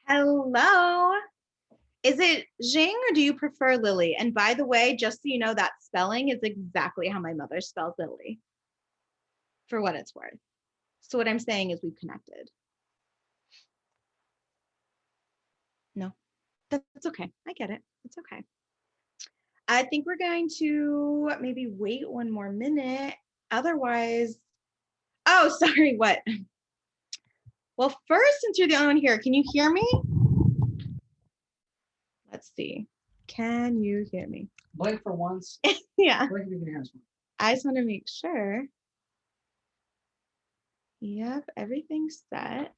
Hello. Is it Jing or do you prefer Lily? And by the way, just so you know, that spelling is exactly how my mother spells Lily, for what it's worth. So what I'm saying is we've connected. No, that's okay. I get it. It's okay. I think we're going to maybe wait one more minute. Otherwise, oh, sorry, what? Well, first, since you're the only one here, can you hear me? Let's see. Can you hear me? Blink for once. Yeah. Blink if you can hear us. I just want to make sure. Yep, everything's set.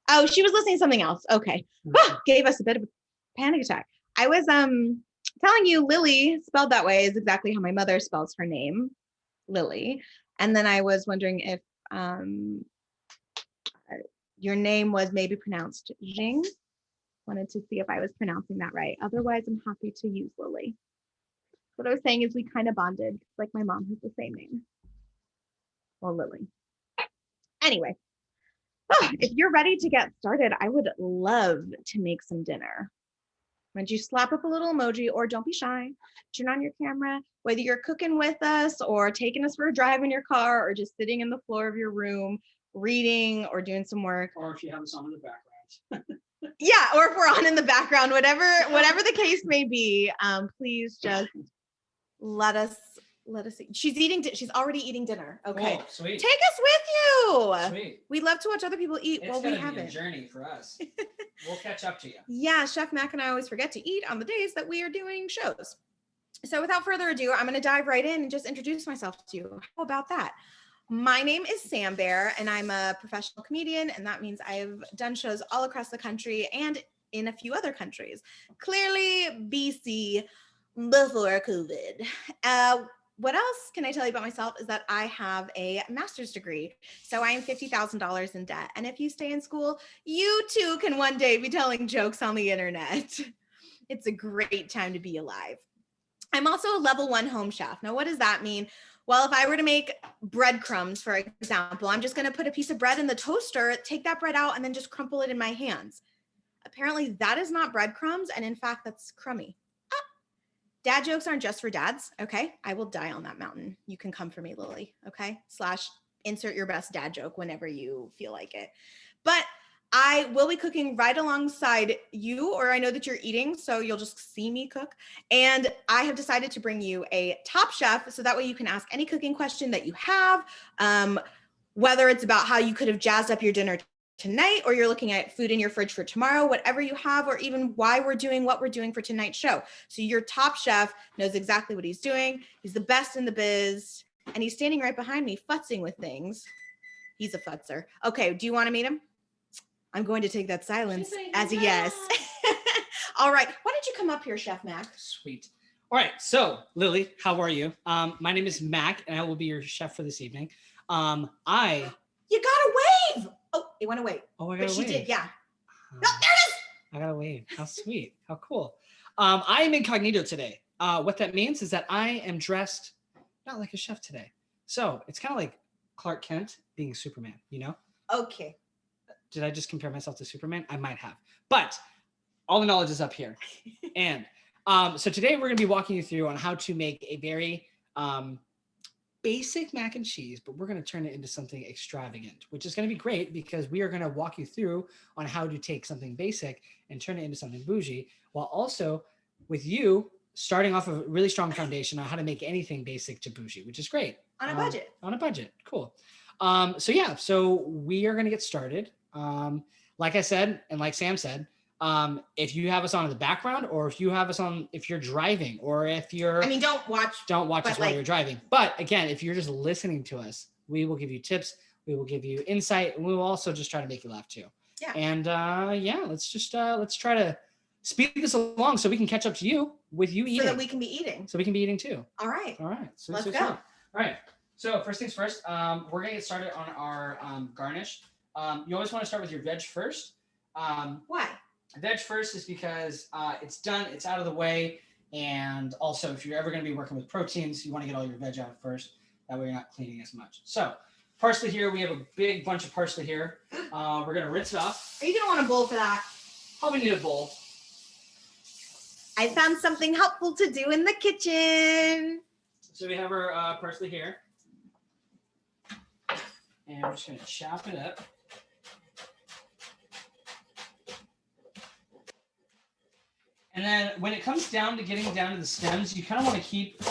Oh, she was listening to something else. Okay. Gave us a bit of a panic attack. I was telling you Lily spelled that way is exactly how my mother spells her name, Lily. And then I was wondering if your name was maybe pronounced Jing. Wanted to see if I was pronouncing that right. Otherwise, I'm happy to use Lily. What I was saying is we kind of bonded, like my mom has the same name. Well, Lily. Anyway, if you're ready to get started, I would love to make some dinner. Would you slap up a little emoji or don't be shy, turn on your camera, whether you're cooking with us or taking us for a drive in your car or just sitting in the floor of your room, reading or doing some work. Or if you have us on in the background. Yeah, or if we're on in the background, whatever the case may be, please just let us see. She's already eating dinner. Okay. Oh, sweet. Take us with you. Sweet. We love to watch other people eat. It's Well, we gonna haven't. be a journey for us. We'll catch up to you. Yeah, Chef Mac and I always forget to eat on the days that we are doing shows. So without further ado, I'm going to dive right in and just introduce myself to you. How about that? My name is Sam Bear, and I'm a professional comedian, and that means I've done shows all across the country and in a few other countries. Clearly, BC before COVID. What else can I tell you about myself is that I have a master's degree. So I am $50,000 in debt. And if you stay in school, you too can one day be telling jokes on the internet. It's a great time to be alive. I'm also a level 1 home chef. Now, what does that mean? Well, if I were to make breadcrumbs, for example, I'm just going to put a piece of bread in the toaster, take that bread out, and then just crumple it in my hands. Apparently, that is not breadcrumbs. And in fact, that's crummy. Dad jokes aren't just for dads, okay? I will die on that mountain. You can come for me, Lily, okay? / insert your best dad joke whenever you feel like it. But I will be cooking right alongside you, or I know that you're eating, so you'll just see me cook. And I have decided to bring you a top chef, so that way you can ask any cooking question that you have, whether it's about how you could have jazzed up your dinner tonight, or you're looking at food in your fridge for tomorrow, whatever you have, or even why we're doing what we're doing for tonight's show. So your top chef knows exactly what he's doing. He's the best in the biz, and he's standing right behind me futzing with things. He's a futzer. Okay, do you want to meet him? I'm going to take that silence as a yes. All right, why don't you come up here, Chef Mac? Sweet. All right, so Lily, how are you? My name is Mac, and I will be your chef for this evening. You gotta wave. Oh, it went away. Oh, I gotta wave. But she did, yeah. No, there it is. I gotta wave. How sweet. How cool. I am incognito today. What that means is that I am dressed not like a chef today. So it's kind of like Clark Kent being Superman, you know? Okay. Did I just compare myself to Superman? I might have. But all the knowledge is up here. And so today we're going to be walking you through on how to make a very basic mac and cheese, but we're going to turn it into something extravagant, which is going to be great because we are going to walk you through on how to take something basic and turn it into something bougie, while also with you starting off a really strong foundation on how to make anything basic to bougie, which is great. On a budget. On a budget. Cool. So we are going to get started. Like I said, and like Sam said, if you have us on in the background, or if you have us on, if you're driving, or if you're, don't watch us while you're driving. But again, if you're just listening to us, we will give you tips, we will give you insight, and we will also just try to make you laugh too. Yeah. And let's try to speed this along so we can catch up to you with you eating. So that we can be eating. So we can be eating too. All right. So let's go. All right. So first things first, we're gonna get started on our garnish. You always want to start with your veg first. Why? Veg first is because it's done, it's out of the way, and also if you're ever going to be working with proteins, you want to get all your veg out first. That way you're not cleaning as much. So parsley here, we have a big bunch of parsley here. We're going to rinse it off. Are you going to want a bowl for that? Probably need a bowl. I found something helpful to do in the kitchen. So we have our parsley here. And we're just going to chop it up. And then when it comes down to getting down to the stems, you kind of want to keep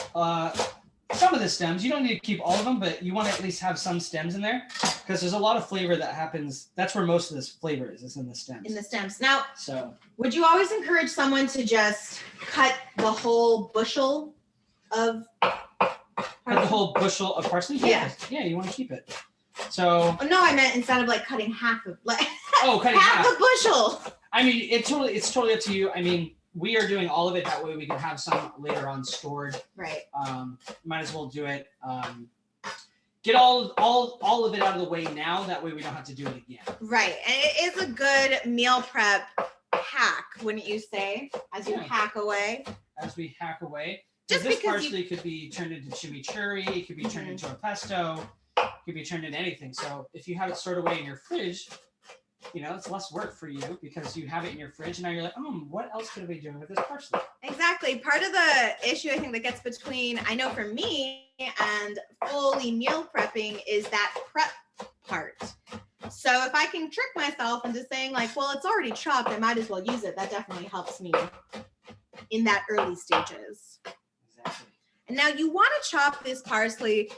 some of the stems. You don't need to keep all of them, but you want to at least have some stems in there because there's a lot of flavor that happens. That's where most of this flavor is in the stems. In the stems. Now, so would you always encourage someone to just cut the whole bushel of parsley? Yeah. Yeah, you want to keep it. So. Oh, no, I meant instead of like cutting half of cutting half the bushel. I mean, it's totally up to you. I mean, we are doing all of it. That way we can have some later on stored. Right. Might as well do it. Get all of it out of the way now. That way we don't have to do it again. Right. And it is a good meal prep hack, wouldn't you say? As you hack away. As we hack away. Just this because parsley could be turned into chimichurri. It could be turned into a pesto. It could be turned into anything. So if you have it stored away in your fridge, it's less work for you because you have it in your fridge and now you're like, what else could I be doing with this parsley? Exactly. Part of the issue I think that gets between, I know for me and fully meal prepping is that prep part. So if I can trick myself into saying like, well, it's already chopped, I might as well use it. That definitely helps me in that early stages. Exactly. And now you want to chop this parsley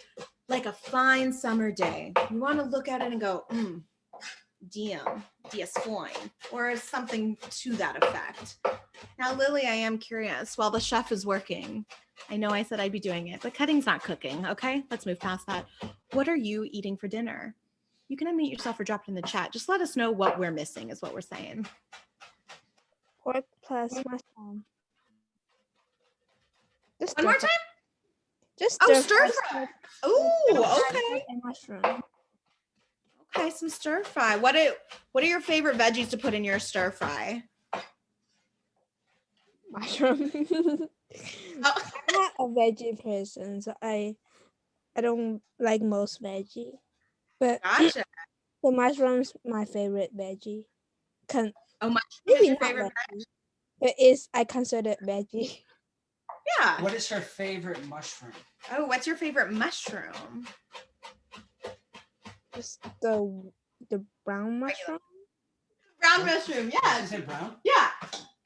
like a fine summer day. You want to look at it and go, Dias fine, or something to that effect. Now, Lily, I am curious. While the chef is working, I know I said I'd be doing it, but cutting's not cooking, okay? Let's move past that. What are you eating for dinner? You can unmute yourself or drop it in the chat. Just let us know what we're missing is what we're saying. Pork plus mushroom. One more time? Just stir fry. Oh, okay. And mushroom. Okay, some stir fry. What are your favorite veggies to put in your stir fry? Mushroom. I'm not a veggie person, so I don't like most veggie. But Gotcha. the mushroom's my favorite veggie. Mushroom Maybe is your not favorite veggie, but I consider it veggie. Yeah. What is her favorite mushroom? Oh, what's your favorite mushroom? Just the brown mushroom. Brown mushroom, yeah. Did you say brown? Yeah.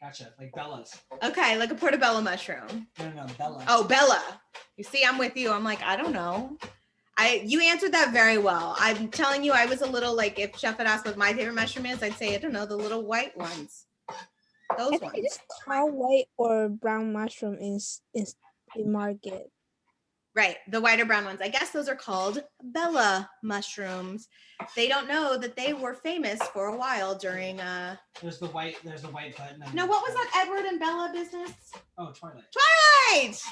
Gotcha, like Bella's. Okay, like a portobello mushroom. No, Bella. Oh, Bella. You see, I'm with you. I'm like, I don't know. You answered that very well. I'm telling you, I was a little like, if Chef had asked what my favorite mushroom is, I'd say, I don't know, the little white ones. Those ones. Just call white or brown mushroom in market. Right, the white or brown ones. I guess those are called Bella mushrooms. They don't know that they were famous for a while during There's the white button. No, what was that Edward and Bella business? Oh, Twilight. Twilight!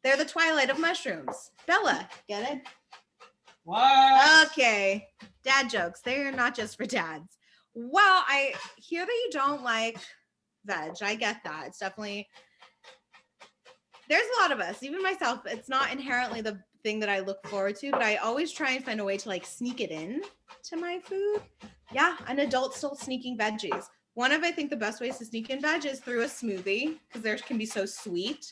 They're the Twilight of mushrooms. Bella, get it? What? Okay. Dad jokes. They're not just for dads. Well, I hear that you don't like veg. I get that. It's definitely, there's a lot of us, even myself, it's not inherently the thing that I look forward to, but I always try and find a way to like sneak it in to my food. Yeah, an adult still sneaking veggies. One of, I think, the best ways to sneak in veg is through a smoothie because theirs can be so sweet.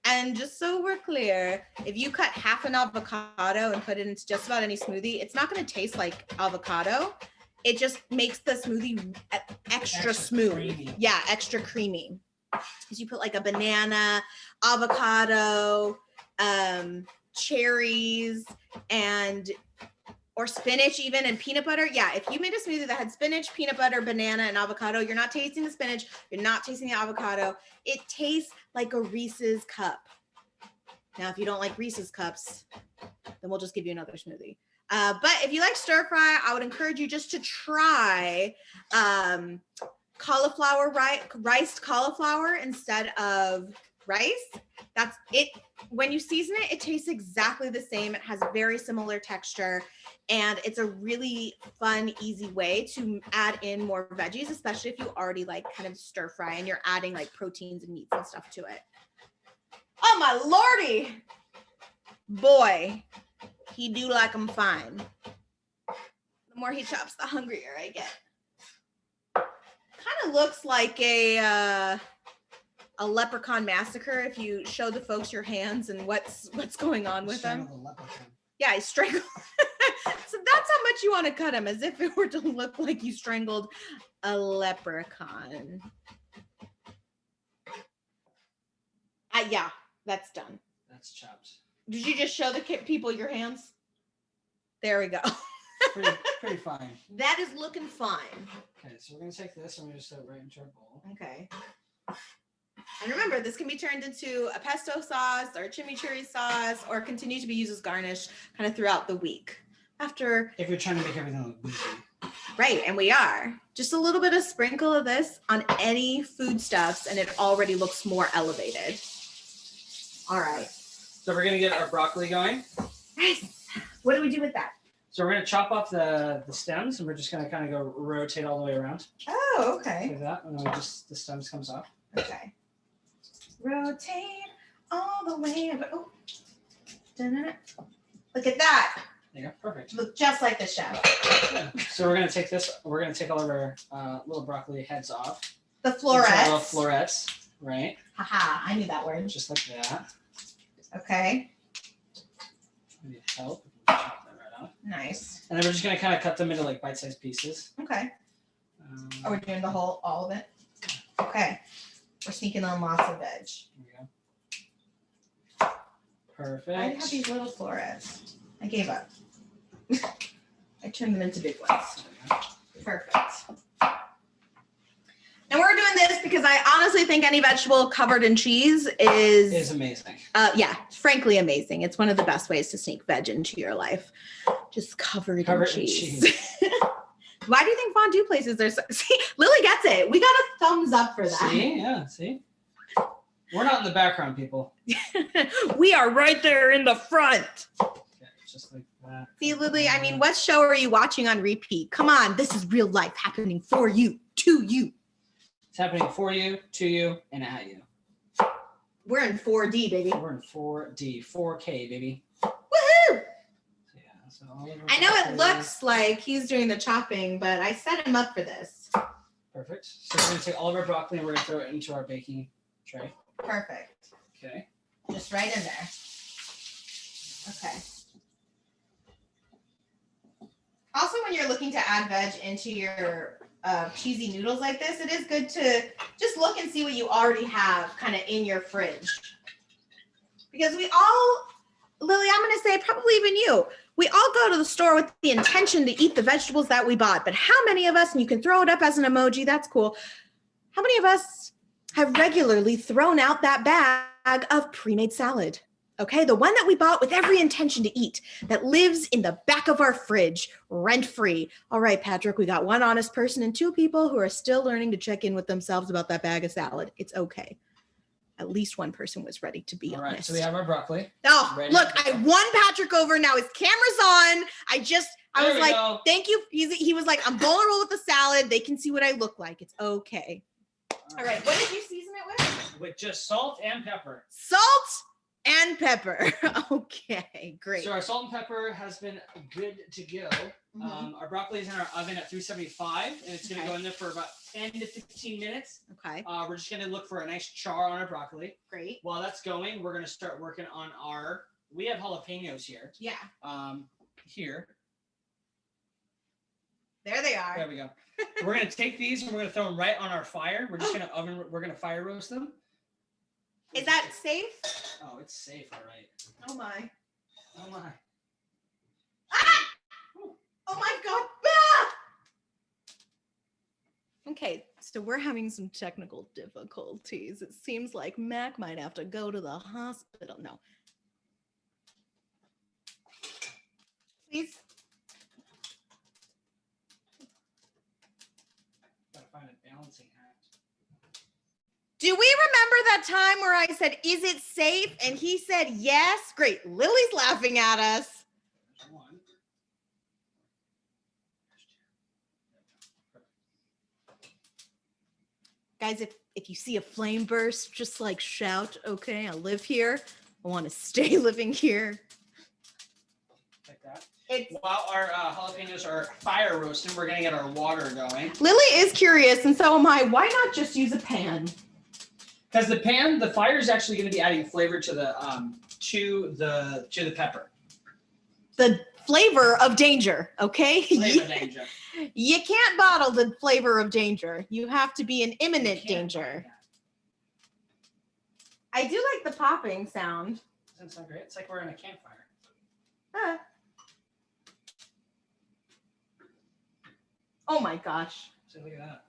And just so we're clear, if you cut half an avocado and put it into just about any smoothie, it's not going to taste like avocado. It just makes the smoothie extra smooth. Creamy. Yeah, extra creamy. Because you put like a banana, avocado, cherries, or spinach even, and peanut butter. Yeah, if you made a smoothie that had spinach, peanut butter, banana, and avocado, you're not tasting the spinach, you're not tasting the avocado. It tastes like a Reese's cup. Now, if you don't like Reese's cups, then we'll just give you another smoothie. But if you like stir fry, I would encourage you just to try riced cauliflower instead of rice. That's it. When you season it, it tastes exactly the same. It has very similar texture, and it's a really fun, easy way to add in more veggies, especially if you already like kind of stir fry and you're adding like proteins and meats and stuff to it. Oh my lordy, boy, he do like them fine. The more he chops, the hungrier I get. Kind of looks like a leprechaun massacre if you show the folks your hands and what's going on with them. Yeah, I strangled. So that's how much you want to cut him, as if it were to look like you strangled a leprechaun. Yeah, that's done. That's chopped. Did you just show the people your hands? There we go. pretty fine. That is looking fine. Okay, so we're going to take this and we're going to set it right into our bowl. Okay. And remember, this can be turned into a pesto sauce or a chimichurri sauce or continue to be used as garnish kind of throughout the week. If you're trying to make everything look bougie. Right, and we are. Just a little bit of sprinkle of this on any foodstuffs and it already looks more elevated. All right. So we're going to get our broccoli going. Nice. What do we do with that? So we're going to chop off the stems and we're just going to kind of go rotate all the way around. Oh, okay. Like that, and then the stems comes off. Okay. Rotate all the way. Oh. Da-da-da. Look at that. There you go. Perfect. Look just like the show. Yeah. So we're going to take this. We're going to take all of our little broccoli heads off. The florets. Little florets, right? Haha, I knew that word. Just like that. Okay. I need help. Chop that right off. Nice. And then we're just going to kind of cut them into like bite-sized pieces. Okay. Are we doing all of it? Okay. We're sneaking on lots of veg. There we go. Perfect. I have these little florets. I gave up. I turned them into big ones. Perfect. Now we're doing this because I honestly think any vegetable covered in cheese is amazing. Yeah, frankly amazing. It's one of the best ways to sneak veg into your life. Just covered in cheese. Why do you think fondue places are so... See, Lily gets it. We got a thumbs up for that. See? Yeah, see? We're not in the background, people. We are right there in the front. Okay, just like that. See, Lily, I mean, what show are you watching on repeat? Come on, this is real life happening for you, to you. It's happening for you, to you, and at you. We're in 4D, baby. We're in 4D, 4K, baby. Woohoo! So I know it looks like he's doing the chopping, but I set him up for this. Perfect. So we're going to take all of our broccoli and we're going to throw it into our baking tray. Perfect. Okay. Just right in there. Okay. Also, when you're looking to add veg into your cheesy noodles like this, it is good to just look and see what you already have kind of in your fridge. Because we all, Lily, I'm going to say probably even you, we all go to the store with the intention to eat the vegetables that we bought. But how many of us, and you can throw it up as an emoji, that's cool. How many of us have regularly thrown out that bag of pre-made salad? Okay, the one that we bought with every intention to eat, that lives in the back of our fridge, rent-free. All right, Patrick, we got one honest person and two people who are still learning to check in with themselves about that bag of salad. It's okay. At least one person was ready to be honest. All right, so we have our broccoli. Oh, look, I won Patrick over. Now his camera's on. I was like, go. Thank you. He was like, I'm vulnerable with the salad. They can see what I look like. It's okay. All right, what did you season it with? With just salt and pepper. Salt and pepper. Okay, great. So our salt and pepper has been good to go. Mhm. Our broccoli is in our oven at 375, and it's going to Okay. go in there for about 10 to 15 minutes. Okay, We're just going to look for a nice char on our broccoli. great. While that's going, we're going to start working on we have jalapenos here. Yeah, Here. there they are. There we go. We're going to take these and we're going to throw them right on our fire. We're just going to we're going to fire roast them. Is that safe? Oh, it's safe, all right. Oh my. Oh my. Ah! Oh my God. Ah! Okay, so we're having some technical difficulties. It seems like Mac might have to go to the hospital. No. Please. Gotta find a balancing act. Do we remember that time where I said, is it safe? And he said, yes. Great. Lily's laughing at us. There's one. Guys, if you see a flame burst, just like shout, okay, I live here. I want to stay living here. Like that. while our jalapenos are fire roasting, we're gonna get our water going. Lily is curious, and so am I. Why not just use a pan? Because the fire is actually going to be adding flavor to the pepper. The flavor of danger, okay? Flavor danger. You can't bottle the flavor of danger. You have to be in imminent danger. I do like the popping sound. Doesn't sound great? It's like we're in a campfire. Oh my gosh. So look at that.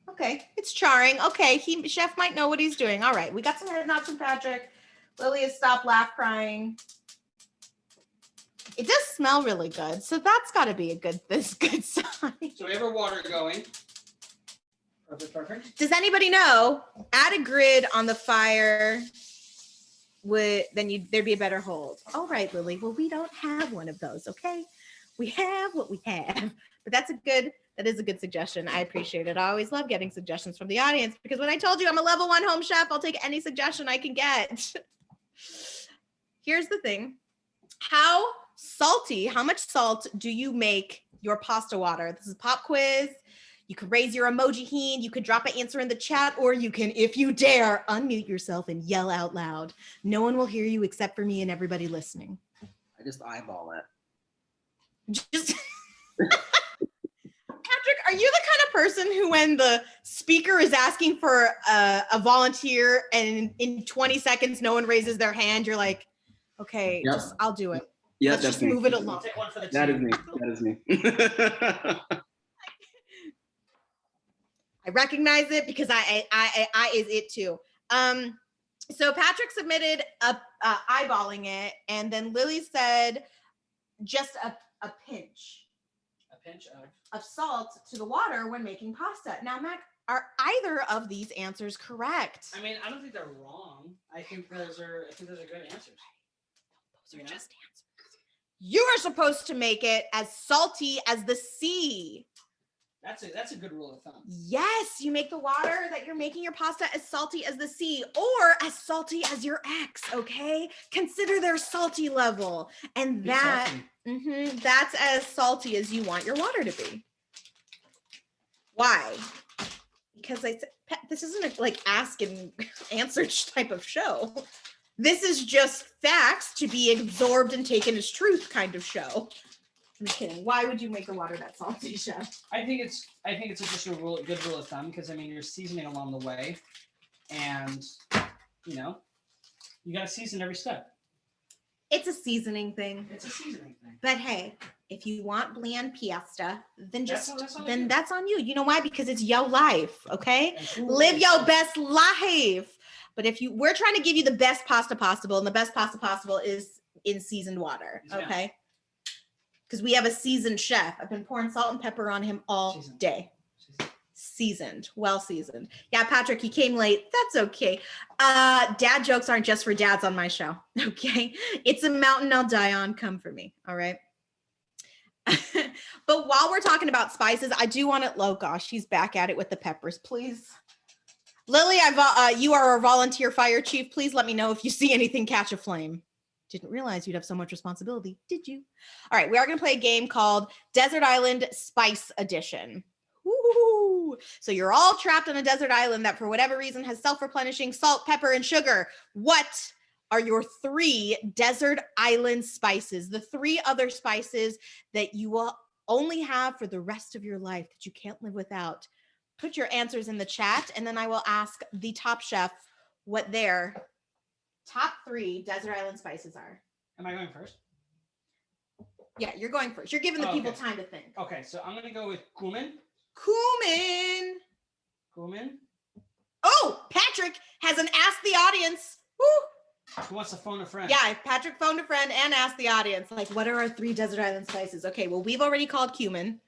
Okay, it's charring. Okay, chef might know what he's doing. All right, we got some head nods from Patrick. Lily has stopped laugh crying. It does smell really good, so that's got to be a good sign. So we have our water going. Perfect. Does anybody know? Add a grid on the fire. There'd be a better hold. All right, Lily. Well, we don't have one of those. Okay, we have what we have. But that is a good suggestion. I appreciate it. I always love getting suggestions from the audience because when I told you I'm a level 1 home chef, I'll take any suggestion I can get. Here's the thing. How much salt do you make your pasta water? This is pop quiz. You could raise your emoji hand. You could drop an answer in the chat, or you can, if you dare, unmute yourself and yell out loud. No one will hear you except for me and everybody listening. I just eyeball it. Just Patrick, are you the kind of person who, when the speaker is asking for a volunteer and in 20 seconds no one raises their hand, you're like, okay, Yep. I'll do it. Yeah, Let's that's just me. move it along. Take one for the That is team. me. I recognize it because I is it too. So Patrick submitted eyeballing it, and then Lily said just a pinch. A pinch of salt to the water when making pasta. Now, Mac, are either of these answers correct? I mean, I don't think they're wrong. I think those are good answers. Those are just answers. You are supposed to make it as salty as the sea. That's a good rule of thumb. Yes, you make the water that you're making your pasta as salty as the sea, or as salty as your ex, okay? Consider their salty level. And that's as salty as you want your water to be. Why? Because this isn't a ask and answer type of show. This is just facts to be absorbed and taken as truth kind of show. I'm kidding. Why would you make the water that salty, chef? I think it's just a good rule of thumb because I mean you're seasoning along the way, and you got to season every step. It's a seasoning thing. It's a seasoning thing. But hey, if you want bland pasta, then that's on you. You know why? Because it's your life, okay? Live your best life. But we're trying to give you the best pasta possible, and the best pasta possible is in seasoned water, okay? Because we have a seasoned chef. I've been pouring salt and pepper on him all day. Seasoned, well seasoned. Yeah, Patrick, he came late. That's okay. Dad jokes aren't just for dads on my show, okay? It's a mountain I'll die on. Come for me, all right? But while we're talking about spices, I do want to, oh gosh, she's back at it with the peppers. Please. Lily, you are a volunteer fire chief. Please let me know if you see anything catch a flame. Didn't realize you'd have so much responsibility, did you? All right, we are going to play a game called Desert Island Spice Edition. Woo! So you're all trapped on a desert island that for whatever reason has self-replenishing salt, pepper, and sugar. What are your 3 desert island spices? The 3 other spices that you will only have for the rest of your life that you can't live without. Put your answers in the chat, and then I will ask the top chef what their top 3 desert island spices are. Am I going first? Yeah, you're going first. You're giving the people time to think. Okay, so I'm going to go with cumin. Cumin. Oh, Patrick has an Ask the Audience. Woo! Who wants to phone a friend? Yeah, Patrick phoned a friend and asked the audience, what are our 3 desert island spices? Okay, well, we've already called cumin.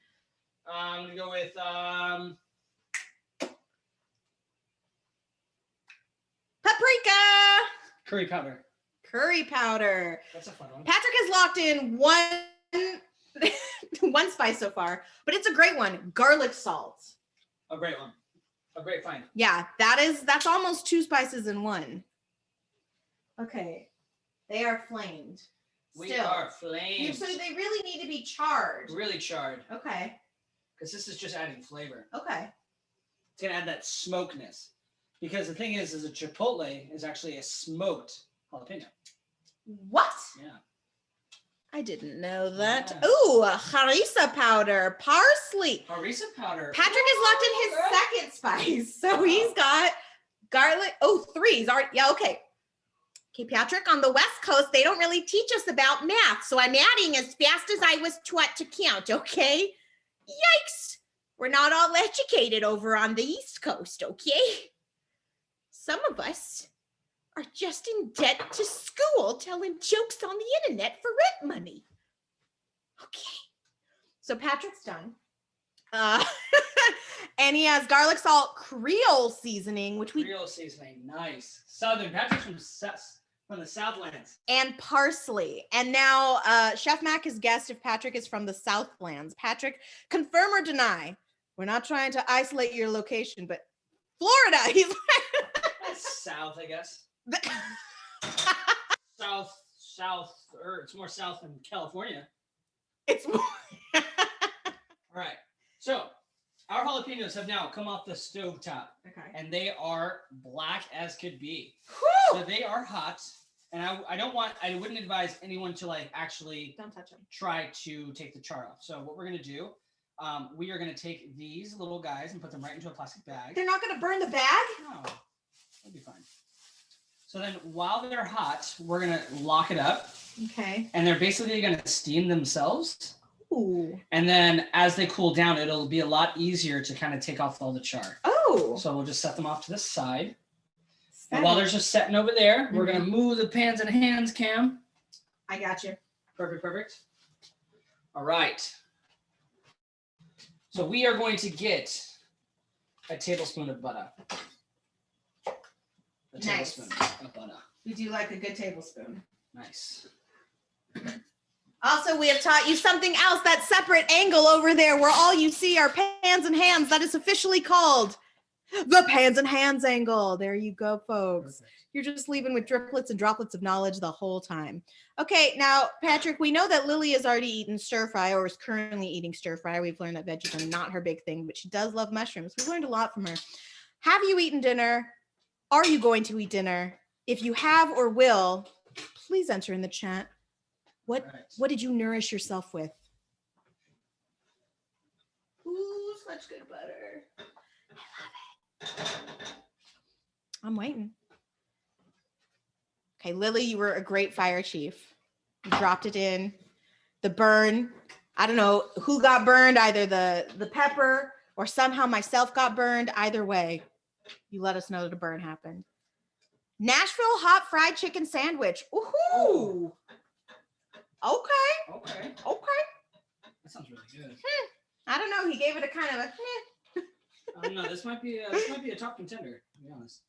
I'm going to go with paprika. Curry powder. Curry powder. That's a fun one. Patrick has locked in one spice so far, but it's a great one. Garlic salt. A great one. A great find. Yeah, that's almost 2 spices in one. Okay, they are flamed. We Still. are flames. So they really need to be charred. Really charred. Okay. Because this is just adding flavor. Okay. It's gonna add that smokeness. Because the thing is a chipotle is actually a smoked jalapeno. What? Yeah. I didn't know that. Yeah. Ooh, harissa powder, parsley. Harissa powder. Patrick is locked in his second spice. So he's got garlic. Oh, 3. He's already, yeah, okay. Okay, Patrick, on the West Coast, they don't really teach us about math. So I'm adding as fast as I was taught to count, okay? Yikes. We're not all educated over on the East Coast, okay? Some of us are just in debt to school telling jokes on the internet for rent money. Okay. So Patrick's done. And he has garlic salt Creole seasoning, which Creole seasoning, nice. Southern. Patrick's from the Southlands. And parsley. And now Chef Mac has guessed if Patrick is from the Southlands. Patrick, confirm or deny? We're not trying to isolate your location, but Florida. He's like That's south, I guess. South, or it's more south than California. It's more. All right. So our jalapenos have now come off the stovetop. Okay. And they are black as could be. Whew! So they are hot. And I wouldn't advise anyone to like actually Don't touch them. try to take the char off. So what we're going to do, we are going to take these little guys and put them right into a plastic bag. They're not going to burn the bag? No, that'll be fine. So then while they're hot, we're going to lock it up. Okay. And they're basically going to steam themselves. Ooh. And then as they cool down, it'll be a lot easier to kind of take off all the char. Oh. So we'll just set them off to the side. And while they're just setting over there, we're going to move the pans and hands, Cam. I got you. Perfect. All right. So we are going to get a tablespoon of butter. A tablespoon of butter. We do like a good tablespoon. Nice. Also, we have taught you something else, that separate angle over there where all you see are pans and hands. That is officially called the pans and hands angle. There you go, folks. Perfect. You're just leaving with driplets and droplets of knowledge the whole time. Okay, now, Patrick, we know that Lily has already eaten stir fry or is currently eating stir fry. We've learned that veggies are not her big thing, but she does love mushrooms. We've learned a lot from her. Have you eaten dinner? Are you going to eat dinner? If you have or will, please enter in the chat. What did you nourish yourself with? Ooh, such good butter. I love it. I'm waiting. Okay, Lily, you were a great fire chief. You dropped it in. The burn, I don't know who got burned, either the pepper or somehow myself got burned. Either way, you let us know that a burn happened. Nashville hot fried chicken sandwich. Ooh. Okay. That sounds really good. I don't know. He gave it a kind of a. I don't know. This might be a top contender, to be honest.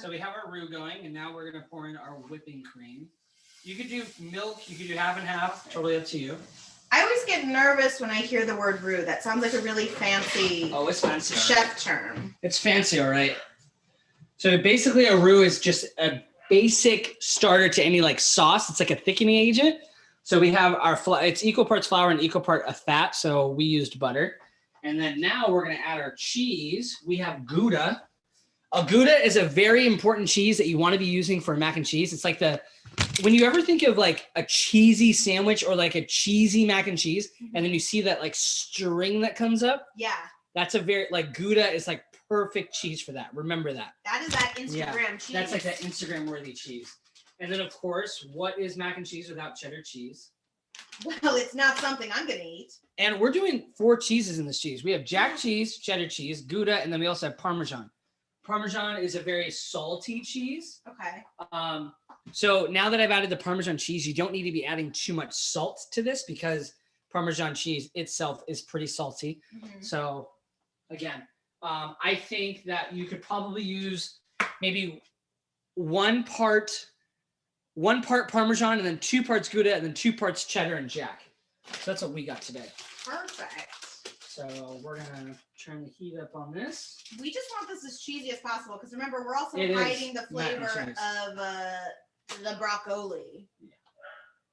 So we have our roux going, and now we're gonna pour in our whipping cream. You could do milk. You could do half and half. Totally up to you. I always get nervous when I hear the word roux. That sounds like a really fancy Oh, it's fancy. chef term. It's fancy, all right. So basically, a roux is just a basic starter to any like sauce. It's like a thickening agent. So we have our it's equal parts flour and equal part of fat. So we used butter. And then now we're going to add our cheese. We have Gouda. A Gouda is a very important cheese that you want to be using for mac and cheese. It's like when you ever think of like a cheesy sandwich or like a cheesy mac and cheese, and then you see that like string that comes up. Yeah. That's a very like Gouda is like perfect cheese for that. Remember that. That is that Instagram cheese. That's like that Instagram worthy cheese. And then of course, what is mac and cheese without cheddar cheese? Well, it's not something I'm going to eat. And we're doing 4 cheeses in this cheese. We have jack cheese, cheddar cheese, Gouda, and then we also have Parmesan. Parmesan is a very salty cheese. Okay. So now that I've added the Parmesan cheese, you don't need to be adding too much salt to this because Parmesan cheese itself is pretty salty. Mm-hmm. So again, I think that you could probably use maybe one part Parmesan and then 2 parts Gouda and then 2 parts cheddar and jack. So that's what we got today. Perfect. So we're gonna turn the heat up on this. We just want this as cheesy as possible because remember, we're also It is hiding the mac and flavor cheese. of the broccoli. Yeah.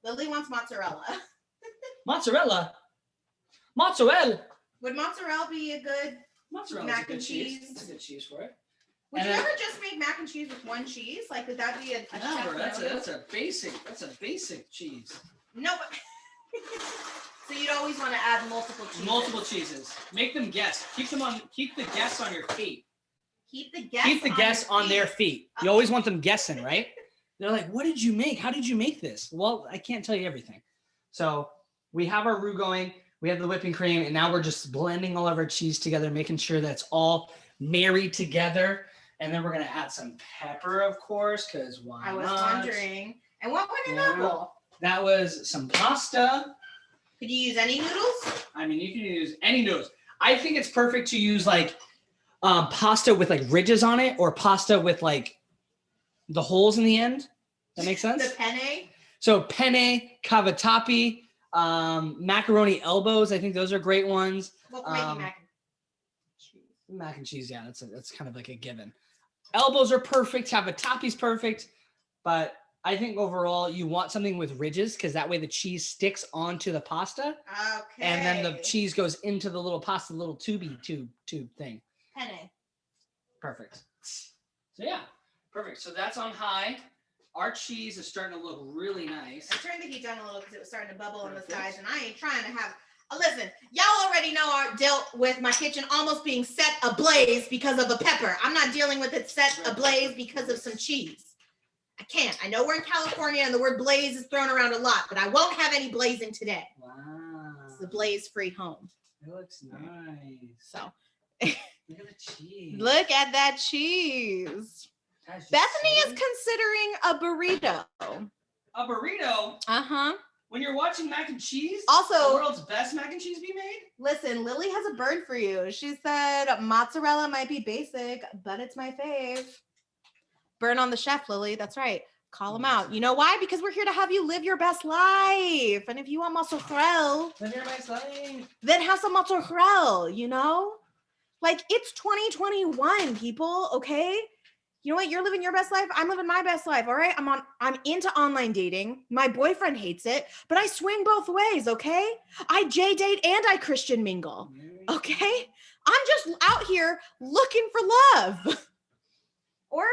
Lily wants mozzarella. Mozzarella. Mozzarella. Would mozzarella be a good Mozzarella mac is a good and cheese. cheese? It's a good cheese for it. Would And you then- ever just make mac and cheese with one cheese? Like, would that be a No, chef that's a basic cheese. No, but so you'd always want to add multiple cheeses. Multiple cheeses. Make them guess. Keep the guests on your feet. Keep the guests. Keep the guests on their feet. You always want them guessing, right? They're like, what did you make? How did you make this? Well, I can't tell you everything. So we have our roux going. We have the whipping cream, and now we're just blending all of our cheese together, making sure that's all married together. And then we're gonna add some pepper, of course, because why I was not? wondering. And what went in Yeah. that bowl? That was some pasta. Could you use any noodles? I mean, you can use any noodles. I think it's perfect to use like pasta with like ridges on it, or pasta with like the holes in the end. That makes sense? The penne? So penne, cavatappi, macaroni elbows. I think those are great ones. Well, we're making mac and cheese. Mac and cheese, yeah, that's kind of like a given. Elbows are perfect. Cavatappi's perfect. But I think overall you want something with ridges because that way the cheese sticks onto the pasta. Okay. And then the cheese goes into the little pasta, little tube thing. Penne. Perfect. So yeah, perfect. So that's on high. Our cheese is starting to look really nice. I turned the heat down a little because it was starting to bubble on the Perfect. sides, and I ain't trying to have. Listen, y'all already know I dealt with my kitchen almost being set ablaze because of a pepper. I'm not dealing with it set ablaze because of some cheese. I can't. I know we're in California and the word blaze is thrown around a lot, but I won't have any blazing today. Wow. It's the blaze-free home. It looks nice. So Look at the cheese. look at that cheese. Guys, you Bethany see is it? considering a burrito. A burrito. Uh-huh. When you're watching mac and cheese, Also- the world's best mac and cheese be made. Listen, Lily has a bird for you. She said mozzarella might be basic, but it's my fave. Burn on the chef, Lily. That's right. Call him out. You know why? Because we're here to have you live your best life. And if you want mozzarella, Live your best life. then have some mozzarella, you know? Like, it's 2021, people, okay? You know what? You're living your best life. I'm living my best life. All right. I'm into online dating. My boyfriend hates it, but I swing both ways. Okay. I J date and I Christian mingle. Okay. I'm just out here looking for love or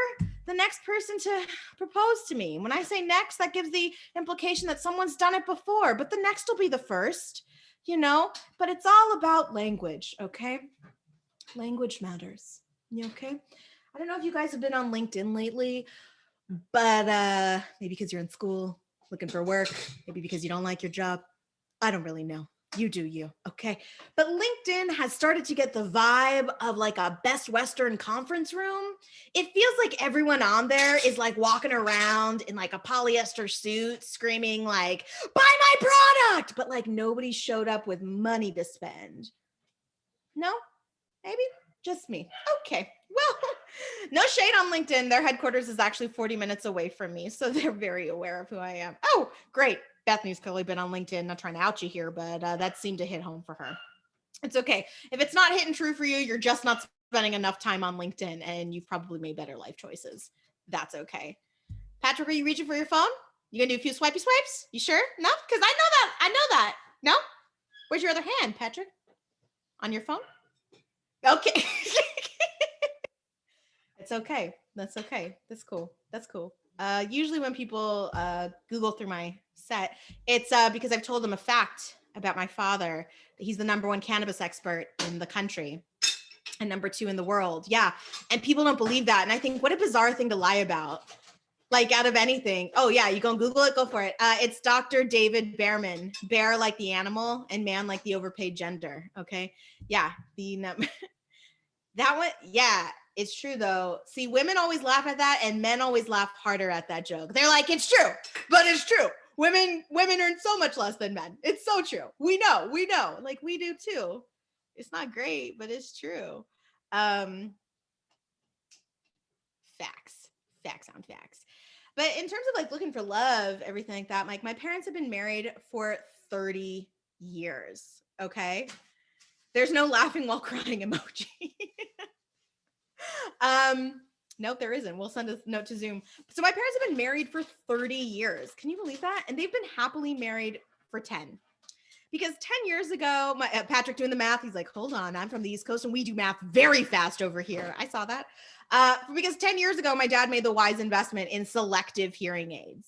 the next person to propose to me. When I say next, that gives the implication that someone's done it before, but the next will be the first, you know, but it's all about language. Okay. Language matters. You okay? I don't know if you guys have been on LinkedIn lately, but maybe because you're in school looking for work, maybe because you don't like your job. I don't really know. You do you, okay? But LinkedIn has started to get the vibe of like a Best Western conference room. It feels like everyone on there is like walking around in like a polyester suit screaming like, buy my product, but like nobody showed up with money to spend. No? Maybe? Just me. Okay. Well, no shade on LinkedIn. Their headquarters is actually 40 minutes away from me, so they're very aware of who I am. Oh, great. Bethany's clearly been on LinkedIn. Not trying to out you here, but that seemed to hit home for her. It's okay. If it's not hitting true for you, you're just not spending enough time on LinkedIn, and you've probably made better life choices. That's okay. Patrick, are you reaching for your phone? You gonna do a few swipey swipes? You sure? No? Because I know that. I know that. No? Where's your other hand, Patrick? On your phone? Okay. It's okay. That's okay. That's cool. That's cool. Usually when people Google through my set, it's because I've told them a fact about my father. He's the #1 cannabis expert in the country and #2 in the world. Yeah. And people don't believe that. And I think what a bizarre thing to lie about. Like out of anything. Oh yeah, you go and Google it, go for it. It's Dr. David Behrman. Bear like the animal and man like the overpaid gender. Okay. Yeah. That one, yeah. It's true though. See, women always laugh at that and men always laugh harder at that joke. They're like, it's true, but it's true. Women earn so much less than men. It's so true. We know. Like we do too. It's not great, but it's true. Facts on facts. But in terms of like looking for love, everything like that, like my parents have been married for 30 years. Okay. There's no laughing while crying emoji. Nope, there isn't. We'll send a note to Zoom. So my parents have been married for 30 years. Can you believe that? And they've been happily married for 10. Because 10 years ago, my Patrick doing the math, he's like, hold on, I'm from the East Coast and we do math very fast over here. I saw that. Because 10 years ago, my dad made the wise investment in selective hearing aids.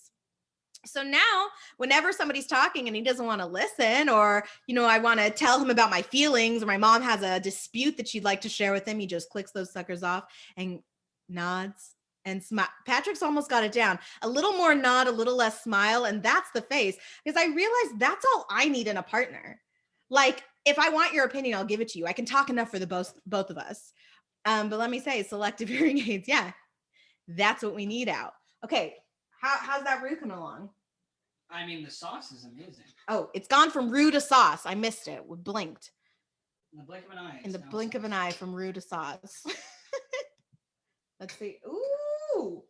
So now whenever somebody's talking and he doesn't want to listen, or, I want to tell him about my feelings, or my mom has a dispute that she'd like to share with him, he just clicks those suckers off and nods and smile. Patrick's almost got it down. A little more nod, a little less smile. And that's the face, because I realized that's all I need in a partner. Like, if I want your opinion, I'll give it to you. I can talk enough for the both of us. But let me say, selective hearing aids. Yeah, that's what we need out. Okay. How's that roux coming along? I mean, the sauce is amazing. Oh, it's gone from roux to sauce. I missed it. We blinked. In the blink of an eye. In the blink of an eye, from roux to sauce. Let's see. Ooh.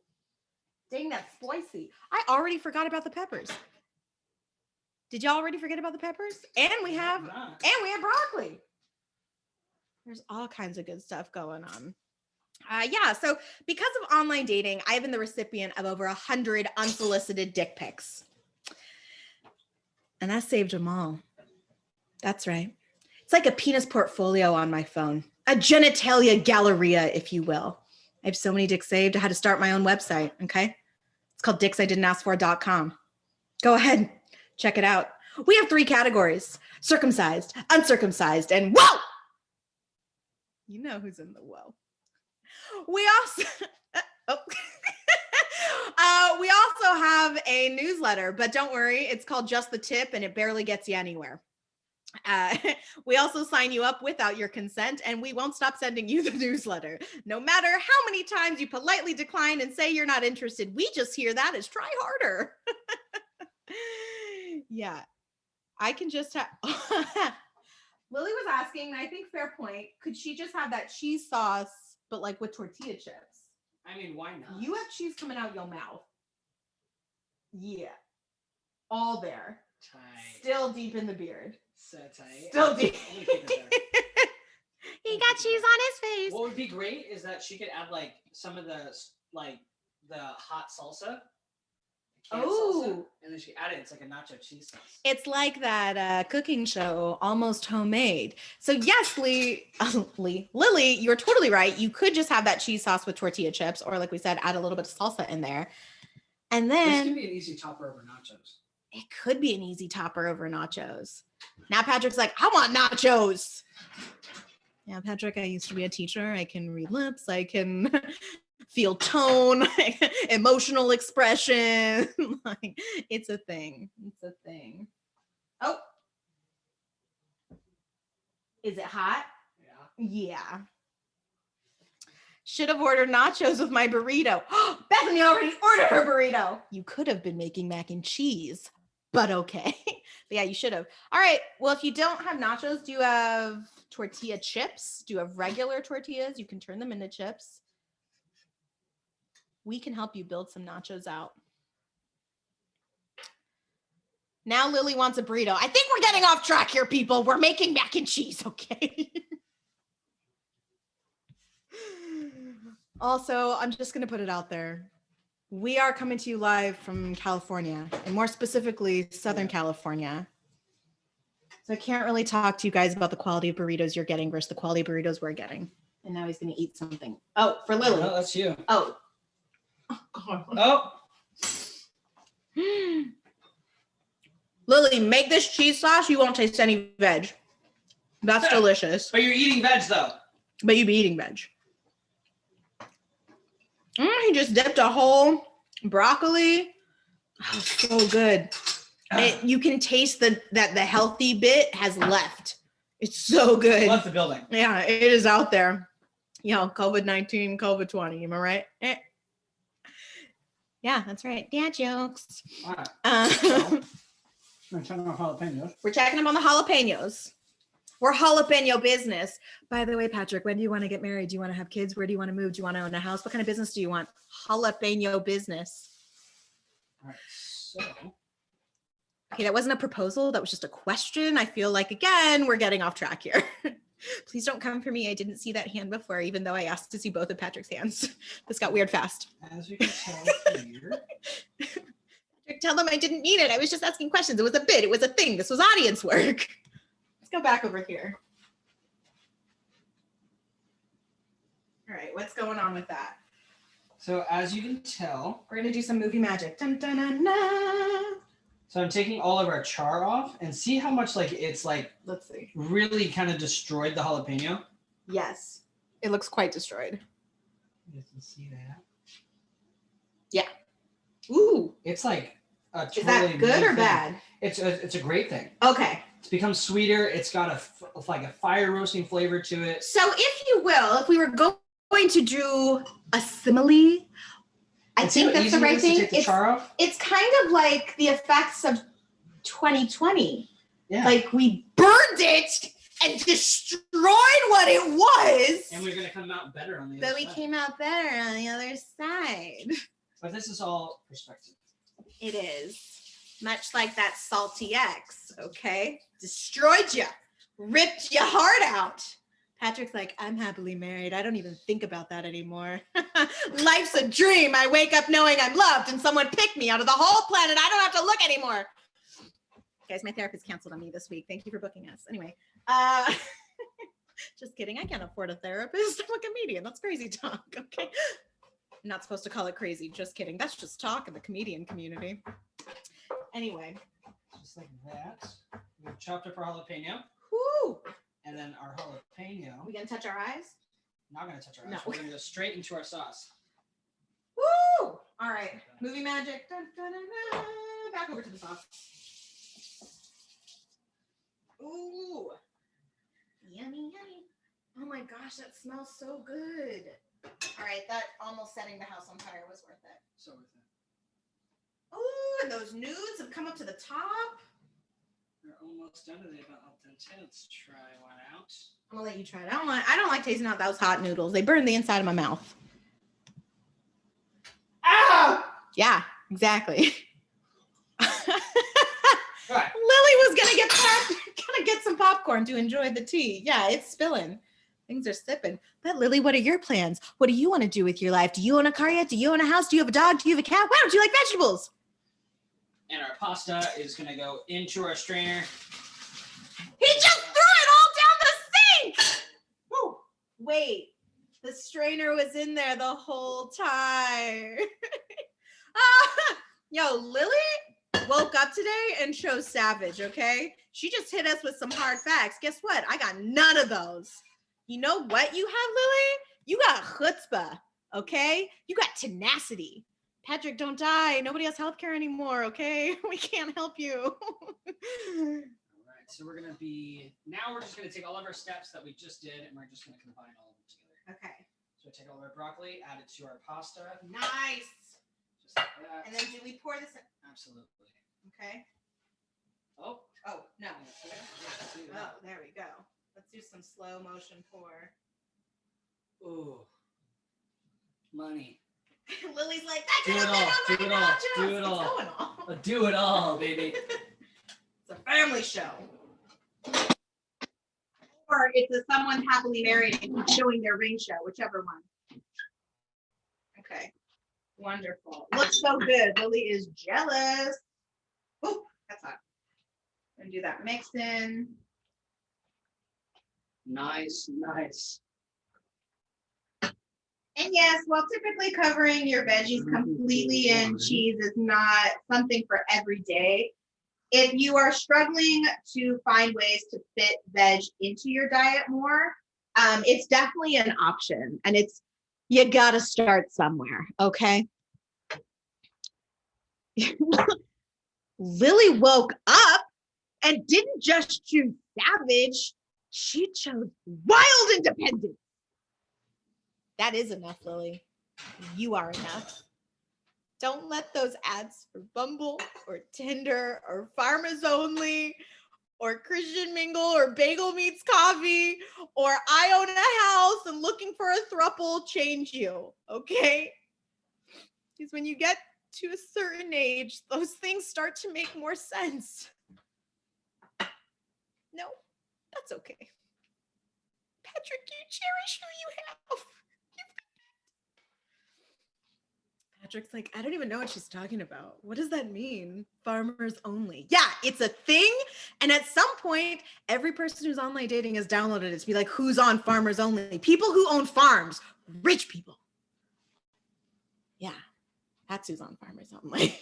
Dang, that's spicy. I already forgot about the peppers. Did y'all already forget about the peppers? And we have broccoli. There's all kinds of good stuff going on. So because of online dating, I have been the recipient of over 100 unsolicited dick pics. And I saved them all. That's right. It's like a penis portfolio on my phone, a genitalia galleria, if you will. I have so many dicks saved, I had to start my own website, okay? It's called dicksIdidn'taskfor.com. Go ahead, check it out. We have 3 categories: circumcised, uncircumcised, and whoa! You know who's in the whoa. We also we also have a newsletter, but don't worry, it's called Just the Tip and it barely gets you anywhere. We also sign you up without your consent, and we won't stop sending you the newsletter. No matter how many times you politely decline and say you're not interested, we just hear that as try harder. Yeah, I can just have... Lily was asking, and I think fair point, could she just have that cheese sauce, but like with tortilla chips? I mean, why not? You have cheese coming out your mouth. Yeah. All there. Tight. Still deep in the beard. So tight. Still deep. He got cheese on his face. What would be great is that she could add like some of the hot salsa. Salsa, and then she add it. It's like a nacho cheese sauce. It's like that cooking show, Almost Homemade. So yes, Lily, you're totally right. You could just have that cheese sauce with tortilla chips, or like we said, add a little bit of salsa in there. And then this could be an easy topper over nachos. It could be an easy topper over nachos. Now Patrick's like, I want nachos. Yeah, Patrick, I used to be a teacher. I can read lips. I can feel tone, emotional expression. Like, it's a thing. It's a thing. Oh. Is it hot? Yeah. Should have ordered nachos with my burrito. Bethany already ordered her burrito. You could have been making mac and cheese, but okay. But yeah, you should have. All right. Well, if you don't have nachos, do you have tortilla chips? Do you have regular tortillas? You can turn them into chips. We can help you build some nachos out. Now Lily wants a burrito. I think we're getting off track here, people. We're making mac and cheese, okay? Also, I'm just going to put it out there. We are coming to you live from California, and more specifically, Southern California. So I can't really talk to you guys about the quality of burritos you're getting versus the quality of burritos we're getting. And now he's going to eat something. Oh, for Lily. Oh, that's you. Oh. Oh. Lily, make this cheese sauce. You won't taste any veg. That's delicious. But you're eating veg, though. But you'd be eating veg. He just dipped a whole broccoli. Oh, so good. You can taste that the healthy bit has left. It's so good. Left the building. Yeah, it is out there. COVID-19, COVID-20. Am I right? Yeah, that's right. Dad jokes. All right. We're checking on jalapenos. We're checking them on the jalapenos. We're jalapeno business. By the way, Patrick, when do you want to get married? Do you want to have kids? Where do you want to move? Do you want to own a house? What kind of business do you want? Jalapeno business. All right, so. Okay, that wasn't a proposal. That was just a question. I feel like, again, we're getting off track here. Please don't come for me. I didn't see that hand before, even though I asked to see both of Patrick's hands. This got weird fast. As you can tell here. Patrick, tell them I didn't mean it. I was just asking questions. It was a bit. It was a thing. This was audience work. Let's go back over here. All right, what's going on with that? So as you can tell, we're gonna do some movie magic. Dun, dun, dun, dun. So I'm taking all of our char off and see how much like it's like let's see. Really kind of destroyed the jalapeno. Yes. It looks quite destroyed. You can see that. Yeah. Ooh. It's like a totally. Is that good or thing. Bad? It's a great thing. Okay. It's become sweeter. It's got like a fire roasting flavor to it. So if you will, if we were going to do a simile, I think that's the right thing. It's kind of like the effects of 2020. Yeah. Like we burned it and destroyed what it was. And we're going to come out better on the other side. But we came out better on the other side. But this is all perspective. It is. Much like that salty X, okay? Destroyed you. Ripped your heart out. Patrick's like, I'm happily married. I don't even think about that anymore. Life's a dream. I wake up knowing I'm loved and someone picked me out of the whole planet. I don't have to look anymore. Guys, my therapist canceled on me this week. Thank you for booking us. Anyway, just kidding. I can't afford a therapist. I'm a comedian. That's crazy talk, okay? I'm not supposed to call it crazy. Just kidding. That's just talk in the comedian community. Anyway. Just like that. We've chopped up our jalapeno. Woo! And then our jalapeno. We gonna touch our eyes? Not gonna touch our eyes. No. We're gonna go straight into our sauce. Woo! All right. Movie magic. Dun, dun, dun, dun. Back over to the sauce. Ooh. Yummy, yummy. Oh my gosh, that smells so good. All right, that almost setting the house on fire was worth it. So worth it. Ooh, and those nudes have come up to the top. We're almost done today, but let's try one out. I'm gonna let you try it. I don't like tasting out those hot noodles. They burn the inside of my mouth. Ah! Yeah, exactly. Right. Lily was gonna get some popcorn to enjoy the tea. Yeah, it's spilling. Things are sipping. But Lily, what are your plans? What do you want to do with your life? Do you own a car yet? Do you own a house? Do you have a dog? Do you have a cat? Wow, do you like vegetables? And our pasta is gonna go into our strainer. He just threw it all down the sink. Woo. Wait, the strainer was in there the whole time. Yo, Lily woke up today and chose savage, okay? She just hit us with some hard facts. Guess what? I got none of those. You know what you have, Lily? You got chutzpah, okay? You got tenacity. Patrick, don't die. Nobody has healthcare anymore, okay? We can't help you. All right, so we're just gonna take all of our steps that we just did, and we're just gonna combine all of them together. Okay. So take all of our broccoli, add it to our pasta. Nice. Just like that. And then do we pour this in? Absolutely. Okay. Oh, No. yeah, Oh, there we go. Let's do some slow motion pour. ooh, money. Lily's like, Do it all. Do it all, baby. It's a family show. Or it's a someone happily married and showing their ring show, whichever one. Okay. Wonderful. Looks so good. Lily is jealous. Oh, that's hot. I'm gonna do that mix in. Nice. And yes, while typically covering your veggies completely in cheese is not something for every day, if you are struggling to find ways to fit veg into your diet more, it's definitely an option. And you gotta start somewhere, okay? Lily woke up and didn't just choose savage, she chose wild independence. That is enough, Lily. You are enough. Don't let those ads for Bumble or Tinder or Farmers Only or Christian Mingle or Bagel Meets Coffee or I own a house and looking for a throuple change you, okay? Because when you get to a certain age, those things start to make more sense. No, that's okay. Patrick, you cherish who you have. Patrick's like, I don't even know what she's talking about. What does that mean? Farmers only. Yeah, it's a thing. And at some point, every person who's online dating has downloaded it to be like, who's on farmers only? People who own farms, rich people. Yeah, that's who's on farmers only.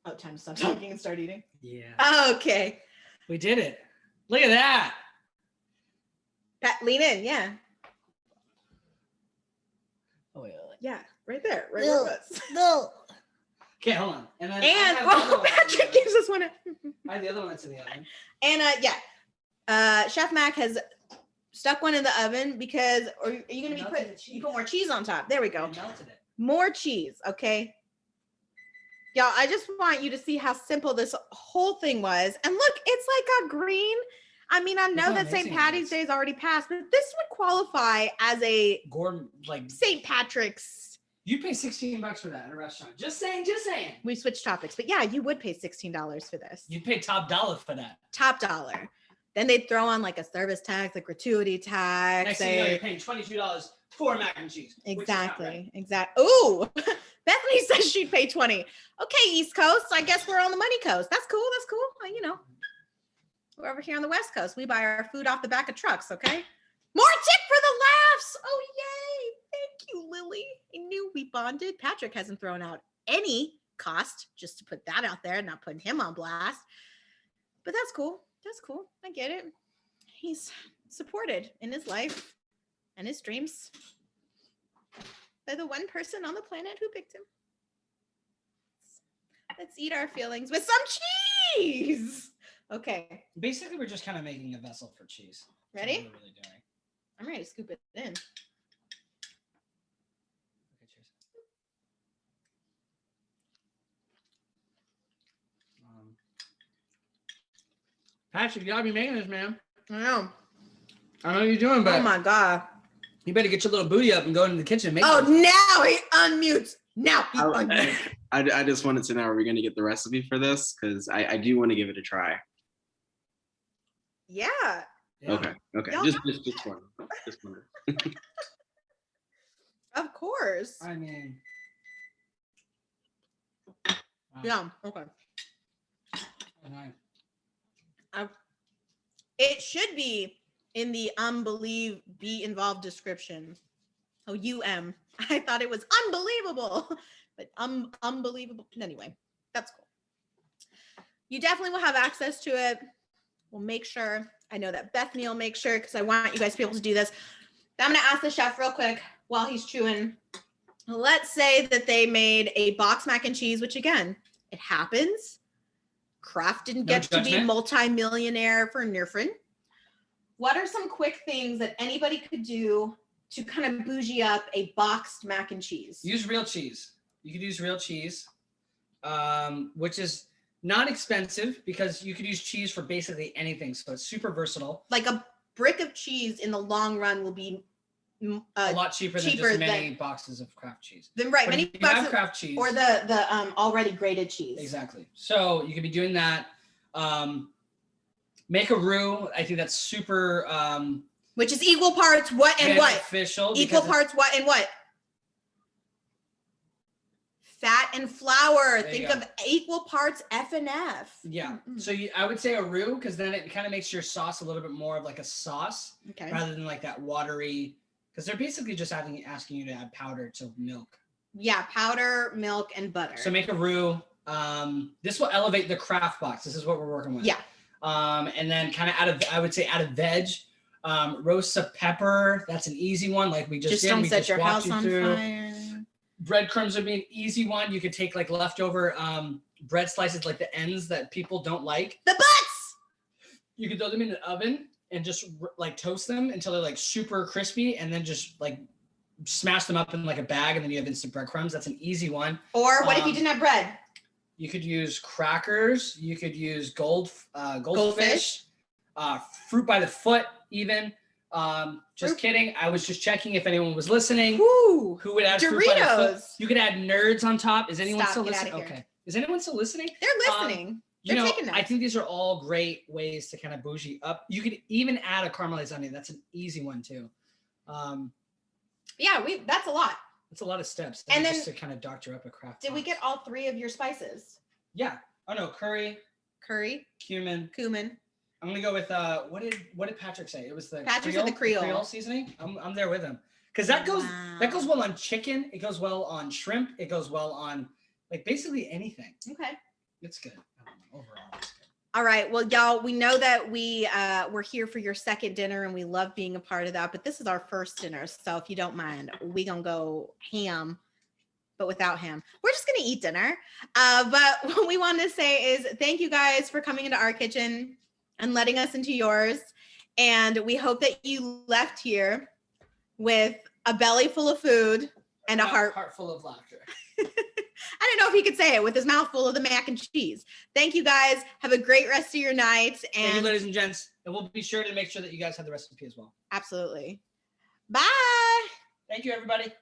Oh, time to stop talking and start eating. Yeah. Okay. We did it. Look at that. Pat, lean in. Yeah. Oh, wait. Yeah, right there. Right No, where it was. no. Okay, hold on. And then And Patrick gives us one. I have the other one that's in the oven. And Chef Mac has stuck one in the oven because, or are you gonna you put more cheese on top? There we go. I melted it. More cheese, okay? Y'all, I just want you to see how simple this whole thing was. And look, it's like a green. I mean, I know that St. Patty's Day is already passed, but this would qualify as a gourmet, like St. Patrick's. You pay $16 for that at a restaurant. Just saying. We switched topics, but yeah, you would pay $16 for this. You'd pay top dollar for that. Top dollar. Then they'd throw on like a service tax, a gratuity tax. Next thing you know, you're paying $22 for mac and cheese. Exactly. Ooh, Bethany says she'd pay 20. Okay, East Coast. I guess we're on the money coast. That's cool. You know, we're over here on the West Coast. We buy our food off the back of trucks. Okay. More tip for the laughs. Oh, yay. Thank you, Lily. I knew we bonded. Patrick hasn't thrown out any cost, just to put that out there, not putting him on blast. But that's cool. I get it. He's supported in his life and his dreams by the one person on the planet who picked him. Let's eat our feelings with some cheese. Okay. Basically, we're just kind of making a vessel for cheese. Ready? That's what we're really doing. I'm ready to scoop it in. Okay, cheers. Patrick, you gotta be making this, man. I know. I know what you're doing, but Oh my God. you better get your little booty up and go into the kitchen and make Oh, this. now he unmutes. Now he unmutes. I just wanted to know, are we going to get the recipe for this? Because I do want to give it a try. Yeah. Yeah. Okay. Y'all Just one. Just one. Of course. I mean, wow. Yeah. Okay. And It should be in the be involved description. Oh, I thought it was unbelievable, but unbelievable. Anyway, that's cool. You definitely will have access to it. We'll make sure. I know that Bethany will make sure because I want you guys to be able to do this. I'm going to ask the chef real quick while he's chewing. Let's say that they made a box mac and cheese, which again, it happens. Kraft didn't get to be multi-millionaire for Nirfin. What are some quick things that anybody could do to kind of bougie up a boxed mac and cheese? use real cheese. You could use real cheese, which is not expensive because you could use cheese for basically anything. So it's super versatile. Like a brick of cheese in the long run will be A lot cheaper than just many boxes of Kraft cheese. Then right, But many if you boxes have Kraft cheese, or the already grated cheese. exactly. So you could be doing that. Make a roux. I think that's super Which is equal parts what and what? beneficial. Equal parts what and what? Fat and flour. There Think you go. of equal parts F and F. Yeah. Mm-mm. So I would say a roux because then it kind of makes your sauce a little bit more of like a sauce Okay. rather than like that watery. Because they're basically just asking you to add powder to milk. Yeah, powder, milk, and butter. So make a roux. This will elevate the Kraft box. This is what we're working with. Yeah. And then kind of add a veg. Roast some pepper. That's an easy one. Like we just did. don't We set just your walked house you on through. fire. Breadcrumbs would be an easy one. You could take like leftover bread slices, like the ends that people don't like. The butts. You could throw them in the oven and just like toast them until they're like super crispy, and then just like smash them up in like a bag, and then you have instant breadcrumbs. That's an easy one. Or what if you didn't have bread? You could use crackers. You could use goldfish, fruit by the foot, even. Just kidding. I was just checking if anyone was listening. Woo! Who would add fruit by the foot? Doritos. You could add nerds on top. Is anyone Stop, still get listening? outta here. Okay. Is anyone still listening? They're listening. They're taking notes. I think these are all great ways to kind of bougie up. You could even add a caramelized onion. That's an easy one too. Yeah, that's a lot. It's a lot of steps. And then just to kind of doctor up a craft. Did we get all 3 of your spices? Yeah. Oh no, curry, cumin. I'm gonna go with what did Patrick say? It was the Patrick said the Creole seasoning. I'm there with him because that goes well on chicken. It goes well on shrimp. It goes well on like basically anything. Okay, it's good. I don't know, overall, it's good. All right, well, y'all, we know that we're here for your second dinner, and we love being a part of that. But this is our first dinner, so if you don't mind, we gonna go ham. But without ham, we're just gonna eat dinner. But what we want to say is thank you guys for coming into our kitchen and letting us into yours. And we hope that you left here with a belly full of food and a heart full of laughter. I don't know if he could say it with his mouth full of the mac and cheese. Thank you guys. Have a great rest of your night. And thank you, ladies and gents. And we'll be sure to make sure that you guys have the recipe as well. Absolutely. Bye. Thank you, everybody.